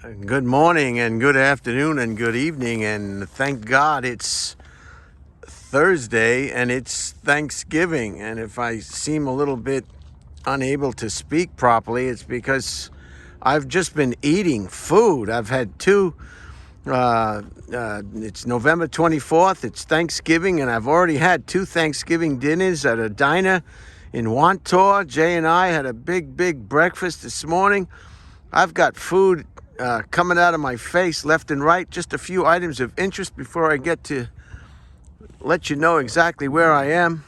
Good morning and good afternoon and good evening, and thank God it's Thursday and it's Thanksgiving. And if I seem a little bit unable to speak properly, it's because I've just been eating food. I've had it's November 24th, it's Thanksgiving, and I've already had two Thanksgiving dinners at a diner in Wantor. Jay and I had a big breakfast this morning. I've got food coming out of my face left and right. Just a few items of interest before I get to let you know exactly where I am.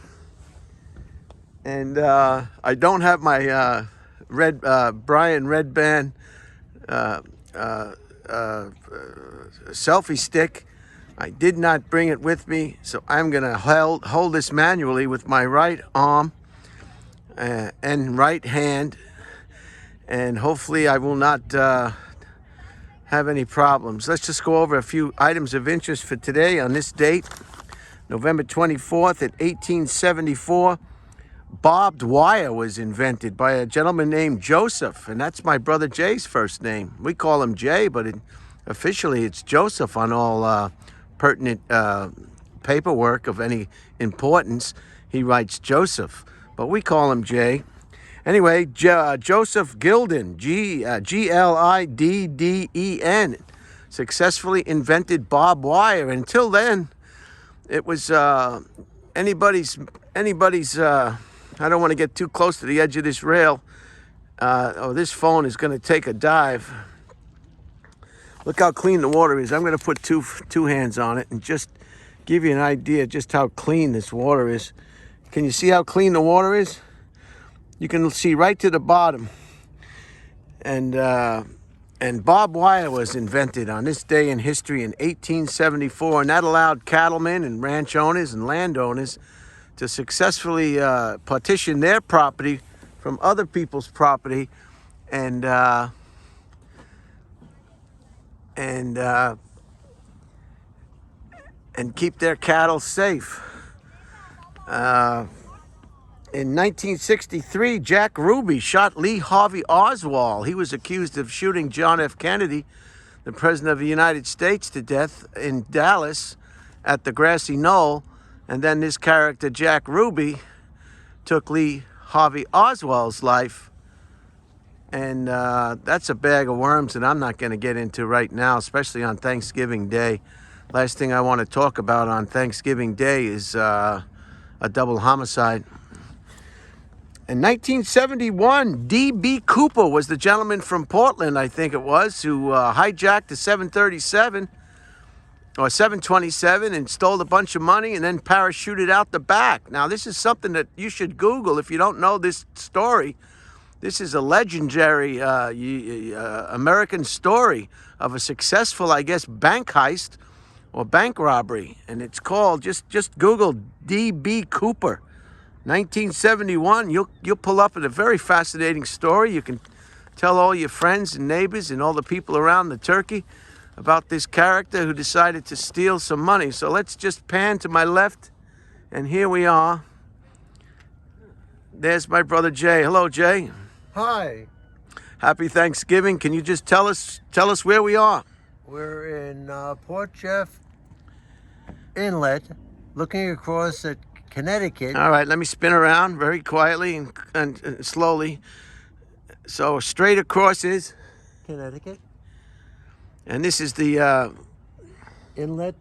And I don't have my Brian Red Band selfie stick. I did not bring it with me, so I'm going to hold this manually with my right arm and right hand, and hopefully I will not have any problems. Let's just go over a few items of interest for today. On this date, November 24th at 1874, barbed wire was invented by a gentleman named Joseph, and that's my brother Jay's first name. We call him Jay, but officially it's Joseph on all pertinent paperwork of any importance. He writes Joseph, but we call him Jay. Anyway, Joseph Gilden, Glidden, successfully invented barbed wire. Until then, it was anybody's. I don't want to get too close to the edge of this rail. This phone is going to take a dive. Look how clean the water is. I'm going to put two hands on it and just give you an idea just how clean this water is. Can you see how clean the water is? You can see right to the bottom. And barbed wire was invented on this day in history in 1874, and that allowed cattlemen and ranch owners and landowners to successfully partition their property from other people's property and keep their cattle safe. In 1963, Jack Ruby shot Lee Harvey Oswald. He was accused of shooting John F. Kennedy, the President of the United States, to death in Dallas at the Grassy Knoll. And then this character, Jack Ruby, took Lee Harvey Oswald's life. And that's a bag of worms that I'm not going to get into right now, especially on Thanksgiving Day. Last thing I want to talk about on Thanksgiving Day is a double homicide. In 1971, D.B. Cooper was the gentleman from Portland, I think it was, who hijacked a 737 or 727 and stole a bunch of money and then parachuted out the back. Now, this is something that you should Google if you don't know this story. This is a legendary American story of a successful, I guess, bank heist or bank robbery. And it's called, just Google D.B. Cooper. 1971, you'll pull up at a very fascinating story. You can tell all your friends and neighbors and all the people around the turkey about this character who decided to steal some money. So let's just pan to my left, and here we are. There's my brother Jay. Hello, Jay. Hi, Happy Thanksgiving. Can you just tell us where we are? we're in Port Jeff Inlet, looking across at Connecticut. All right, let me spin around very quietly and slowly. So straight across is, Connecticut and this is the Inlet,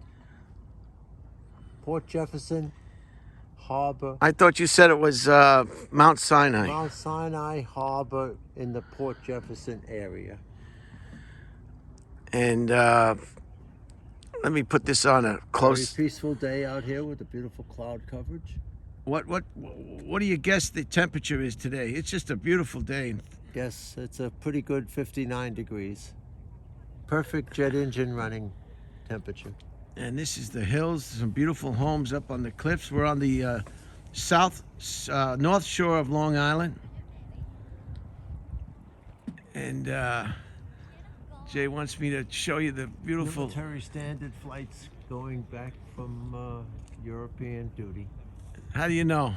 Port Jefferson Harbor, I thought you said it was Mount Sinai. Mount Sinai Harbor in the Port Jefferson area. And let me put this on a close. Very peaceful day out here with a beautiful cloud coverage. What do you guess the temperature is today? It's just a beautiful day. Yes, it's a pretty good 59 degrees. Perfect jet engine running temperature. And this is the hills, some beautiful homes up on the cliffs. We're on the north shore of Long Island. And Jay wants me to show you the beautiful... Military standard flights going back from European duty. How do you know?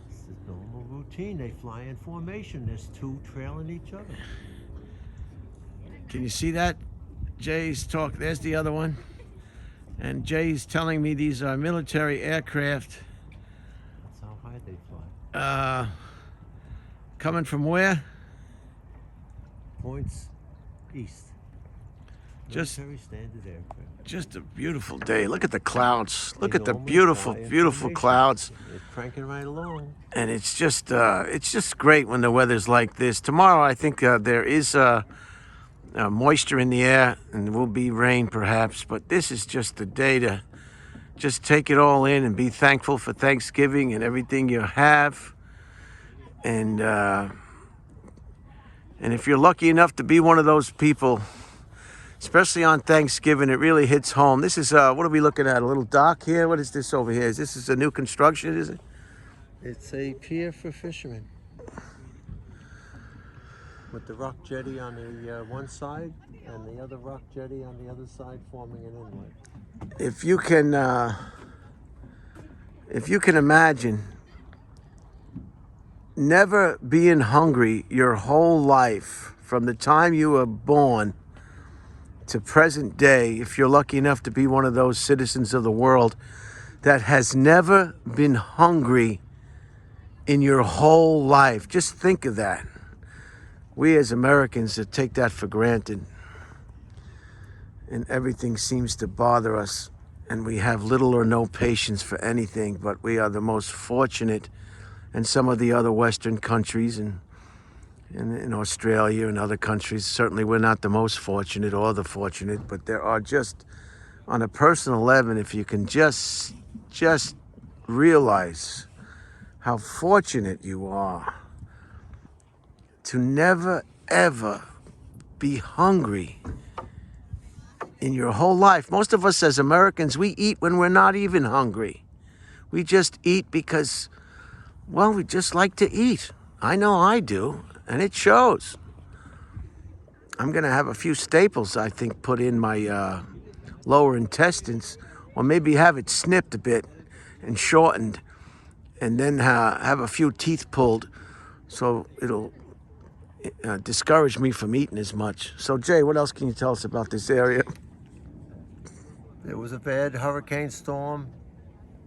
It's the normal routine. They fly in formation. There's two trailing each other. Can you see that? Jay's talk. There's the other one. And Jay's telling me these are military aircraft. That's how high they fly. Coming from where? Points east. Just- Military standard aircraft. Just a beautiful day. Look at the clouds. Look at the Enormous beautiful, high beautiful information. clouds. It's cranking right along. And it's just great when the weather's like this. Tomorrow, I think there is moisture in the air, and will be rain perhaps. But this is just the day to just take it all in and be thankful for Thanksgiving and everything you have. And if you're lucky enough to be one of those people, especially on Thanksgiving, it really hits home. This is what are we looking at? A little dock here. What is this over here? Is this a new construction? Is it? It's a pier for fishermen. With the rock jetty on the one side and the other rock jetty on the other side forming an inlet. If you can imagine never being hungry your whole life from the time you were born to present day, if you're lucky enough to be one of those citizens of the world that has never been hungry in your whole life, just think of that. We as Americans take that for granted, and everything seems to bother us, and we have little or no patience for anything. But we are the most fortunate, and some of the other Western countries and in Australia and other countries, certainly we're not the most fortunate or the fortunate, but there are just, on a personal level, if you can just realize how fortunate you are to never, ever be hungry in your whole life. Most of us as Americans, we eat when we're not even hungry. We just eat because, well, we just like to eat. I know I do, and it shows. I'm going to have a few staples, I think, put in my lower intestines, or maybe have it snipped a bit and shortened, and then have a few teeth pulled, so it'll discourage me from eating as much. So, Jay, what else can you tell us about this area? There was a bad hurricane storm,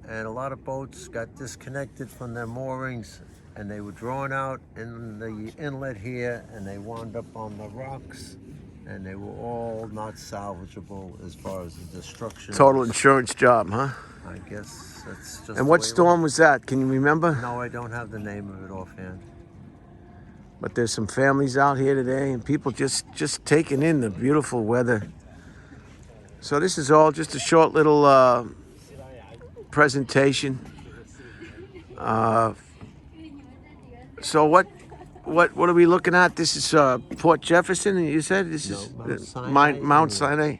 and a lot of boats got disconnected from their moorings, and they were drawn out in the inlet here, and they wound up on the rocks, and they were all not salvageable as far as the destruction. Total insurance job, huh? I guess that's just. And what storm was that? Can you remember? No, I don't have the name of it offhand. But there's some families out here today, and people just taking in the beautiful weather. So this is all just a short little presentation. So what are we looking at? This is Port Jefferson, you said? This No, is Mount Sinai. Mount Sinai.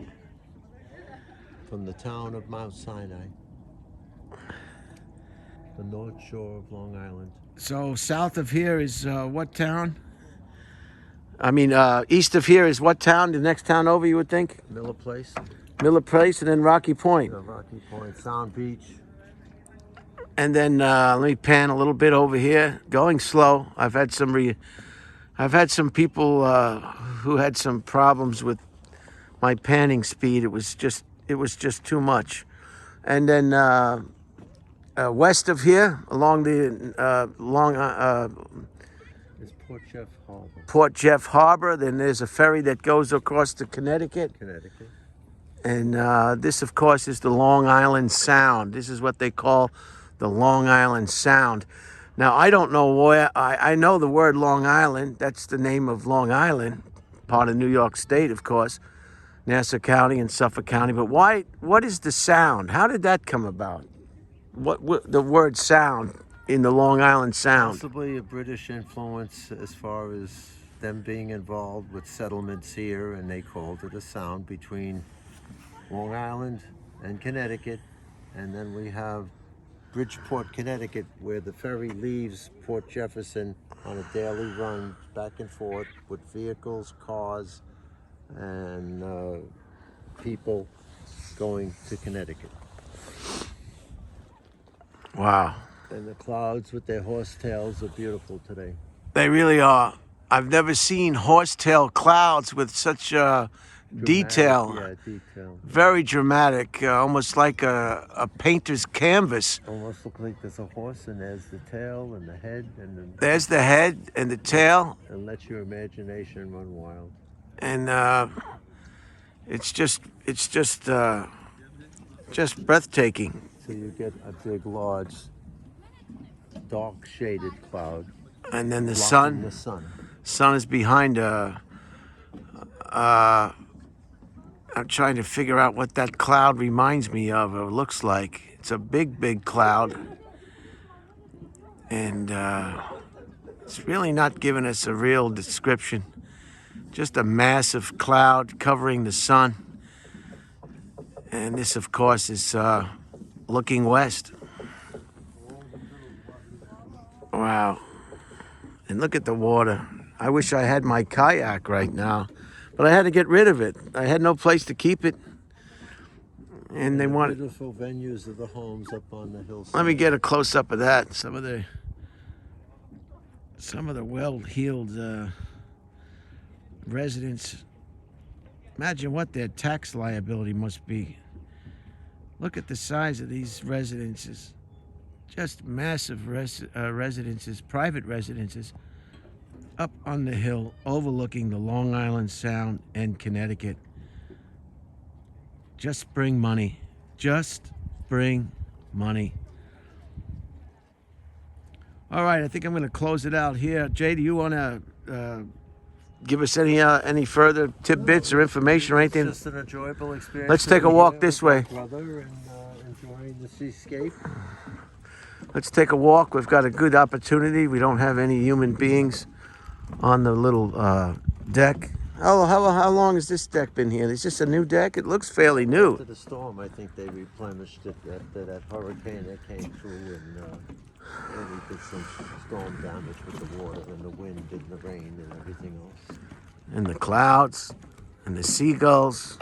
From the town of Mount Sinai, the north shore of Long Island. So south of here is what town? I mean, east of here is what town? The next town over, you would think? Miller Place, Miller Place, and then Rocky Point. Rocky Point, Sound Beach. And then let me pan a little bit over here. Going slow. I've had some people who had some problems with my panning speed. It was just too much. And then west of here, along the It's Port Jeff Harbor, Port Jeff Harbor. Then there's a ferry that goes across to Connecticut. Connecticut. And this, of course, is the Long Island Sound. This is what they call the Long Island Sound. Now, I don't know where, I know the word Long Island. That's the name of Long Island, part of New York State, of course, Nassau County and Suffolk County. But what is the sound? How did that come about? What the word sound in the Long Island Sound? Possibly a British influence as far as them being involved with settlements here, and they called it a sound between Long Island and Connecticut. And then we have Bridgeport, Connecticut, where the ferry leaves Port Jefferson on a daily run back and forth with vehicles, cars, and people going to Connecticut. Wow. And the clouds with their horsetails are beautiful today. They really are. I've never seen horsetail clouds with such detail. Yeah, detail. Very dramatic, almost like a painter's canvas. Almost look like there's a horse and there's the tail and the head and There's the head and the tail, and let your imagination run wild. and it's just breathtaking. So you get a big, large, dark shaded cloud. And then the blocking the sun. sun. Sun is behind. I'm trying to figure out what that cloud reminds me of or looks like. It's a big, big cloud. And it's really not giving us a real description. Just a massive cloud covering the sun. And this, of course, is looking west. Wow. And look at the water. I wish I had my kayak right now, but I had to get rid of it. I had no place to keep it. And they wanted... Beautiful venues of the homes up on the hillside. Let me get a close-up of that. Some of the well-heeled residents. Imagine what their tax liability must be. Look at the size of these residences. Just massive residences, private residences, up on the hill overlooking the Long Island Sound and Connecticut. Just bring money. Just bring money. All right, I think I'm going to close it out here. Jay, do you want to give us any further tidbits or information or anything? It's just an enjoyable experience. Let's take a walk this way. Brother, and enjoying the seascape. Let's take a walk. We've got a good opportunity. We don't have any human beings on the little deck. How long has this deck been here? Is this a new deck? It looks fairly new. After the storm, I think they replenished it after that hurricane that came through and really did some storm damage with the water and the wind and the rain and everything else. And the clouds and the seagulls.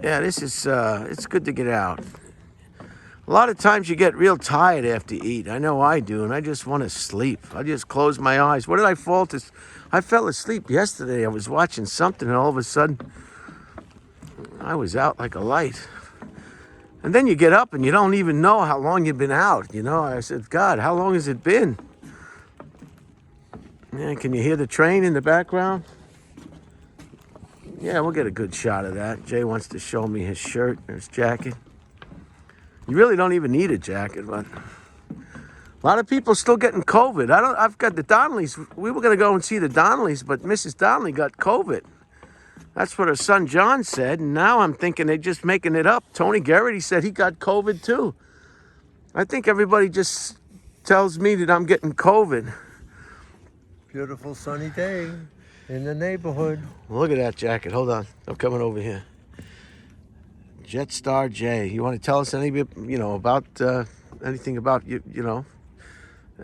Yeah, this is, it's good to get out. A lot of times you get real tired after you eat. I know I do, and I just want to sleep. I just close my eyes. What did I fall to? I fell asleep yesterday. I was watching something, and all of a sudden, I was out like a light. And then you get up, and you don't even know how long you've been out. You know, I said, God, how long has it been? Yeah, can you hear the train in the background? Yeah, we'll get a good shot of that. Jay wants to show me his shirt or his jacket. You really don't even need a jacket, but a lot of people still getting COVID. I've got the Donnellys. We were going to go and see the Donnellys, but Mrs. Donnelly got COVID. That's what her son John said, and now I'm thinking they're just making it up. Tony Garrity said he got COVID too. I think everybody just tells me that I'm getting COVID. Beautiful sunny day in the neighborhood. Look at that jacket. Hold on. I'm coming over here. Jetstar Jay. You want to tell us about anything about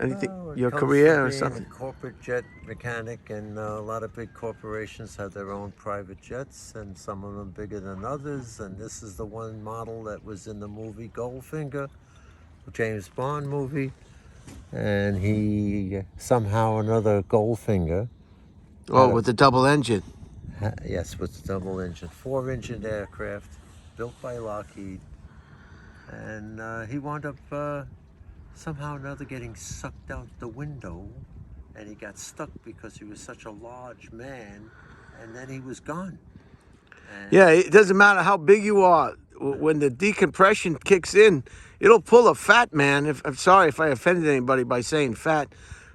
anything, your career or something? A corporate jet mechanic, and a lot of big corporations have their own private jets, and some of them bigger than others. And this is the one model that was in the movie Goldfinger, James Bond movie, and he somehow or another Goldfinger. Oh, with the double engine. Yes, with the double engine, 4-engine aircraft, built by Lockheed, and he wound up somehow or another getting sucked out the window, and he got stuck because he was such a large man, and then he was gone. And yeah, it doesn't matter how big you are. When the decompression kicks in, it'll pull a fat man. I'm sorry if I offended anybody by saying fat.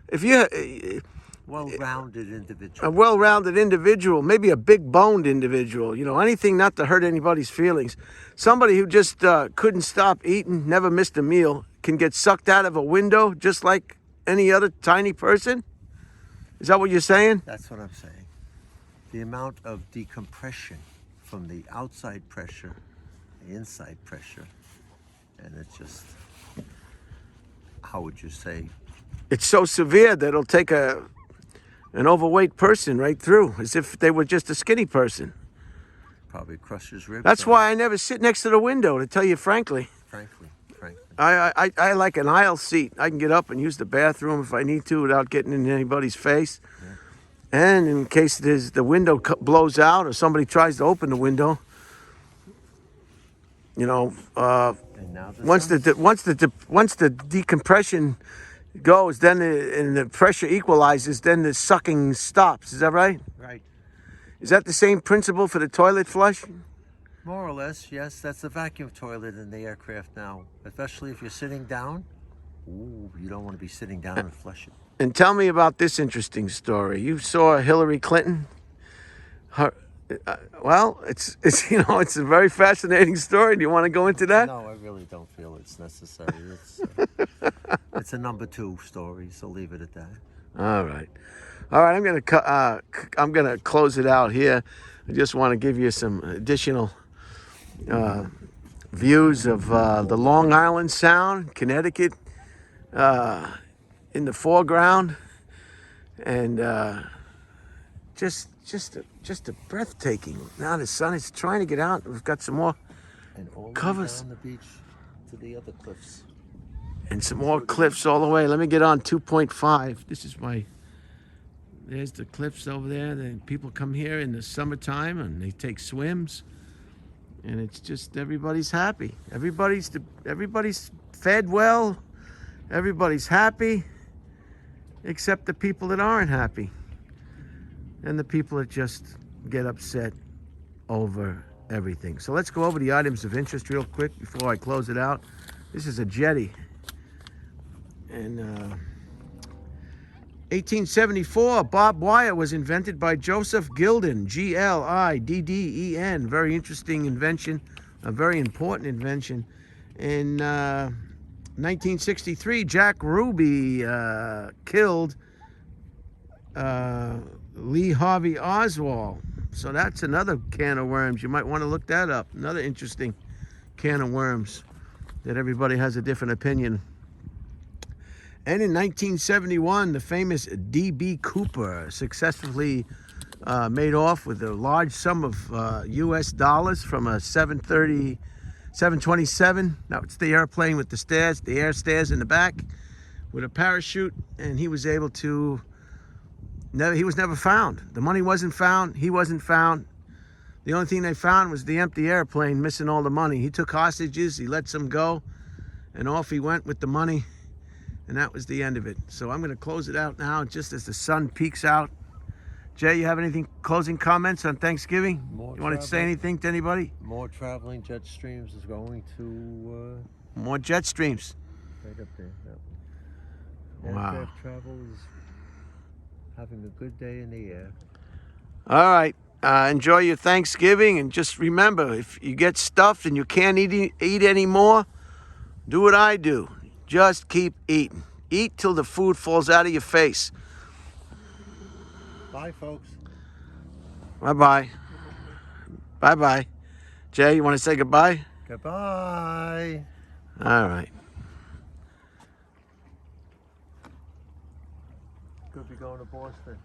If you well-rounded individual. A well-rounded individual, maybe a big-boned individual, anything not to hurt anybody's feelings. Somebody who just couldn't stop eating, never missed a meal, can get sucked out of a window just like any other tiny person? Is that what you're saying? That's what I'm saying. The amount of decompression from the outside pressure, the inside pressure, and it's just, how would you say? It's so severe that it'll take an overweight person right through, as if they were just a skinny person. Probably crush his ribs. That's why I never sit next to the window, to tell you frankly. Frankly. I like an aisle seat. I can get up and use the bathroom if I need to without getting in anybody's face. Yeah. And in case the window blows out or somebody tries to open the window, you know, And now the once sun's once the decompression goes, then and the pressure equalizes, then the sucking stops. Is that right? right. Is that the same principle for the toilet flush? More or less, yes. That's the vacuum toilet in the aircraft now. Especially if you're sitting down. Ooh, you don't want to be sitting down and flush it. And tell me about this interesting story. You saw Hillary Clinton. Her, well, it's it's a very fascinating story. Do you want to go into that? No, I really don't feel it's necessary. It's a number 2 story, so leave it at that. All right. I'm gonna close it out here. I just want to give you some additional views of the Long Island Sound, Connecticut, in the foreground, and just a breathtaking. Now the sun is trying to get out. We've got some more And all the way covers down the beach to the other cliffs. and some more cliffs all the way. Let me get on 2.5. This is my. There's the cliffs over there. The people come here in the summertime and they take swims, and it's just everybody's happy. Everybody's fed well. Everybody's happy, except the people that aren't happy, and the people that just get upset over everything. So let's go over the items of interest real quick before I close it out. This is a jetty, and 1874, barbed wire was invented by Joseph Gildon, Glidden. Very interesting invention, a very important invention. In 1963, Jack Ruby killed Lee Harvey Oswald. So that's another can of worms. You might want to look that up. Another interesting can of worms that everybody has a different opinion. And in 1971, the famous D.B. Cooper successfully made off with a large sum of U.S. dollars from a 727. Now it's the airplane with the air stairs in the back with a parachute, and he was able to. He was never found. The money wasn't found. He wasn't found. The only thing they found was the empty airplane missing all the money. He took hostages. He let some go, and off he went with the money. And that was the end of it. So I'm going to close it out now just as the sun peeks out. Jay, you have anything, closing comments on Thanksgiving? You want to say anything to anybody? More traveling jet streams is going to... More jet streams. right up there. That one. Wow. Aircraft travel is having a good day in the air. All right. Enjoy your Thanksgiving. And just remember, if you get stuffed and you can't eat anymore, do what I do. Just keep eating. Eat till the food falls out of your face. Bye, folks. Bye-bye. Bye-bye. Jay, you want to say goodbye? Goodbye. All right. Could be going to Boston.